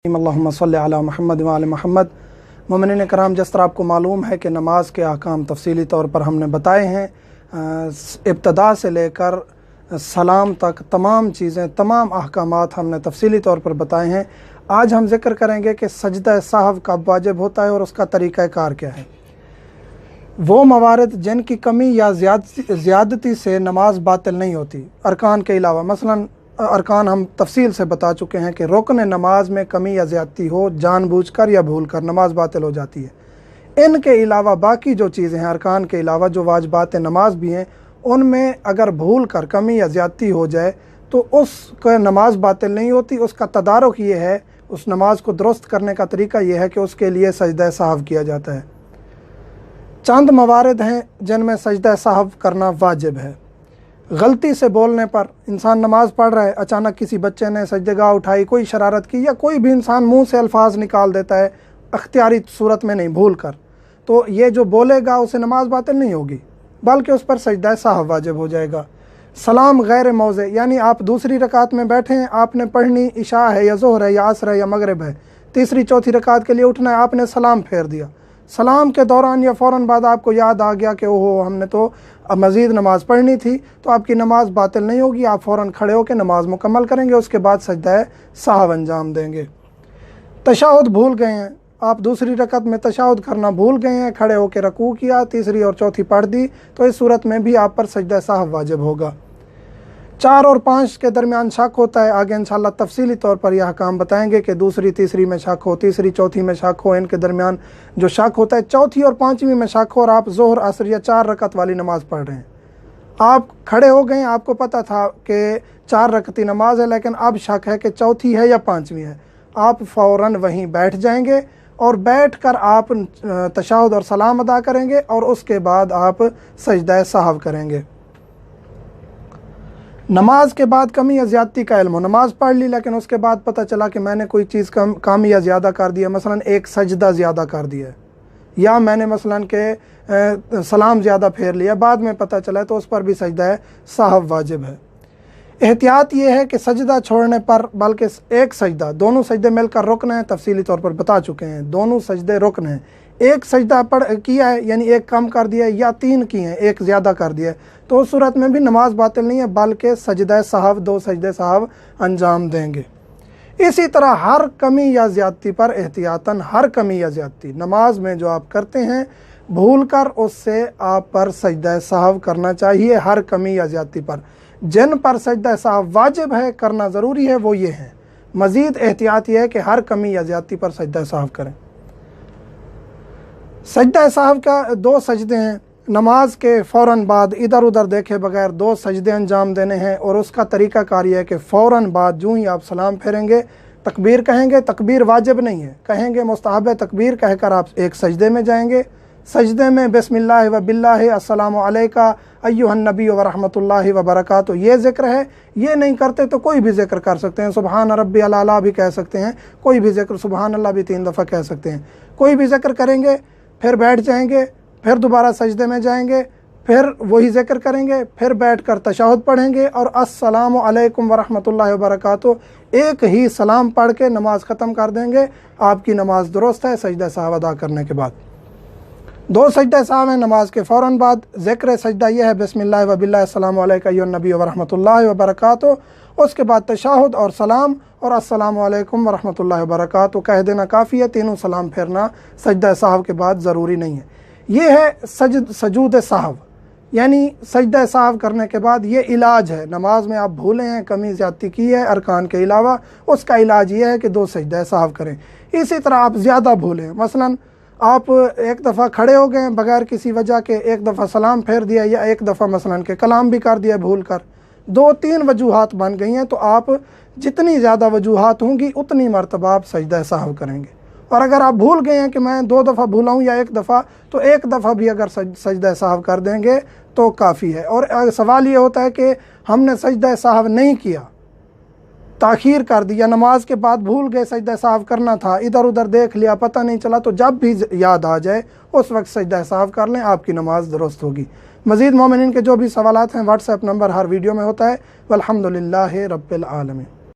अल्लाहुम्मा सल्लि अला मुहम्मद व आले मुहम्मद। मोमिनीन कराम, जिस तरह आपको मालूम है कि नमाज के अहकाम तफसीली तौर पर हमने बताए हैं, इब्तदा से लेकर सलाम तक तमाम चीज़ें, तमाम अहकामात हमने तफसीली तौर पर बताए हैं। आज हम जिक्र करेंगे कि सजदा साहव कब वाजिब होता है और उसका तरीक़ाकार क्या है। वो मवारद जिनकी कमी या ज़्यादती से नमाज बातिल नहीं होती अरकान के अलावा, मसलन अरकान हम तफसील से बता चुके हैं कि रुकन नमाज में कमी या ज़्यादती हो, जानबूझकर या भूलकर नमाज बातिल हो जाती है। इनके अलावा बाकी जो चीज़ें हैं, अरकान के अलावा जो वाजिबात नमाज भी हैं, उनमें अगर भूल कर कमी या ज़्यादती हो जाए तो उसका नमाज बातिल नहीं होती। उसका तदारुक ये है, उस नमाज को दुरुस्त करने का तरीका ये है कि उसके लिए सजदा साहव किया जाता है। चंद मवारद हैं जिनमें सजदा साहव करना वाजिब है। गलती से बोलने पर इंसान नमाज पढ़ रहा है, अचानक किसी बच्चे ने सजदेगाह उठाई, कोई शरारत की, या कोई भी इंसान मुंह से अल्फाज निकाल देता है अख्तियारी सूरत में नहीं, भूल कर, तो ये जो बोलेगा उसे नमाज बातिल नहीं होगी, बल्कि उस पर सजदा साहव वाजिब हो जाएगा। सलाम गैर मौज़े, यानी आप दूसरी रकात में बैठे हैं, आपने पढ़नी इशा है या ज़ोहर है या असर है या मगरिब है, तीसरी चौथी रकात के लिए उठना है, आपने सलाम फेर दिया। सलाम के दौरान या फ़ौरन बाद आपको याद आ गया कि ओहो हमने तो अब मज़ीद नमाज पढ़नी थी, तो आपकी नमाज बातिल नहीं होगी। आप फ़ौरन खड़े होकर नमाज मुकम्मल करेंगे, उसके बाद सजदा साहव अंजाम देंगे। तशहुद भूल गए हैं, आप दूसरी रकत में तशहुद करना भूल गए हैं, खड़े होकर रकू किया, तीसरी और चौथी पढ़ दी, तो इस सूरत में भी आप पर सजदा साहव वाजिब होगा। 4 और 5 के दरमियान शक होता है, आगे इंशाअल्लाह तफसीली तौर पर यह काम बताएंगे कि दूसरी तीसरी में शक हो, तीसरी चौथी में शक हो, इनके दरमियान जो शक होता है, चौथी और पाँचवीं में शक हो और आप ज़ोहर असर या 4 रकत वाली नमाज पढ़ रहे हैं, आप खड़े हो गए, आपको पता था कि 4 रकती नमाज है, लेकिन अब शक है कि चौथी है या पाँचवीं है, आप फ़ौरन वहीं बैठ जाएंगे और बैठ कर आप तशहुद और सलाम अदा करेंगे और उसके बाद आप सजदा साहव करेंगे। नमाज के बाद कमी या ज़्यादती का इल्म हो, नमाज पढ़ ली लेकिन उसके बाद पता चला कि मैंने कोई चीज़ कम या ज़्यादा कर दिया, मसलन एक सजदा ज़्यादा कर दिया या मैंने मसलन के सलाम ज़्यादा फेर लिया, बाद में पता चला, तो उस पर भी सजदा साहव वाजिब है। एहतियात ये है कि सजदा छोड़ने पर, बल्कि एक सजदा, दोनों सजदे मिलकर रुकन है, तफसीली तौर पर बता चुके हैं, दोनों सजदे रुकन हैं। एक सजदा किया है यानी एक कम कर दिया है, या 3 किए हैं एक ज़्यादा कर दिया है, तो उस सूरत में भी नमाज बातिल नहीं है, बल्कि सजदा साहव, 2 सजदे साहव अंजाम देंगे। इसी तरह हर कमी या ज़्यादती पर एहतियातन, हर कमी या ज़्यादती नमाज में जो आप करते हैं भूल कर, उससे आप पर सजदा साहव करना चाहिए। हर कमी या ज़्यादती पर जिन पर सजदा साहव वाजिब है, करना ज़रूरी है, वो ये हैं। मज़ीद एहतियात ये है कि हर कमी या ज़्यादती पर सजदा साहव करें। सजदा साहव का 2 सजदे हैं, नमाज के फ़ौरन बाद इधर उधर देखे बगैर 2 सजदे अंजाम देने हैं, और उसका तरीका कार ये है कि फ़ौरन बाद जो ही आप सलाम फेरेंगे तकबीर कहेंगे, तकबीर वाजिब नहीं है, कहेंगे मुस्तहब है, तकबीर कहकर आप एक सजदे में जाएंगे। सजदे में बिस्मिल्लाह व बिल्लाह अस्सलामु अलैका अय्युहन नबी व रहमतुल्लाहि व बरकातुहू ये ज़िक्र है। ये नहीं करते तो कोई भी ज़िक्र कर सकते हैं, सुबहान रब्बियल आला भी कह सकते हैं, कोई भी ज़िक्र, सुबहान अल्लाह भी 3 दफ़ा कह सकते हैं, कोई भी ज़िक्र करेंगे, फिर बैठ जाएंगे, फिर दोबारा सजदे में जाएंगे, फिर वही ज़िक्र करेंगे, फिर बैठकर तशहुद पढ़ेंगे और अस्सलामु अलैकुम व रहमतुल्लाहि व बरकातुहू एक ही सलाम पढ़ के नमाज ख़त्म कर देंगे। आपकी नमाज दुरुस्त है सजदा साहव अदा करने के बाद। 2 सजदा साहब हैं नमाज के फ़ौरन बाद। ज़िक्र सजदा यह है बिस्मिल्लाह व बिल्लाह अस्सलामु अलैका अय्युहन नबी व रहमतुल्लाहि व बरकातुहू, उसके बाद तशहुद और सलाम और अस्सलामु अलैकुम व रहमतुल्लाहि व बरकातुहू कह देना काफ़ी है, तीनों सलाम फेरना सजदा साहव के बाद ज़रूरी नहीं है। ये है सजूद साहव, यानी सजदा साहव करने के बाद ये इलाज है। नमाज में आप भूले हैं, कमी ज़्यादती की है अरकान के अलावा, उसका इलाज ये है कि 2 सजदा साहव करें। इसी तरह आप ज़्यादा भूलें, मसलन आप एक दफ़ा खड़े हो गए बगैर किसी वजह के, एक दफ़ा सलाम फेर दिया, या एक दफ़ा मसलन के कलाम भी कर दिया भूल कर, 2-3 वजूहात बन गई हैं, तो आप जितनी ज़्यादा वजूहात होंगी उतनी मरतबा आप सजदा साहव करेंगे। और अगर आप भूल गए हैं कि मैं 2 दफ़ा भूला हूँ या 1 दफ़ा, तो 1 दफ़ा भी अगर सजदा साहव कर देंगे तो काफ़ी है। और सवाल ये होता है कि हमने सजदा साहव नहीं किया, ताख़ीर कर दिया, नमाज के बाद भूल गए सजदा साहव करना था, इधर उधर देख लिया, पता नहीं चला, तो जब भी याद आ जाए उस वक्त सजदा साहव कर लें, आपकी नमाज दुरुस्त होगी। मज़ीद मोमिनीन के जो भी सवालात हैं व्हाट्सएप नंबर हर वीडियो में होता है। वल्हम्दुलिल्लाहि रब्बिल आलमीन।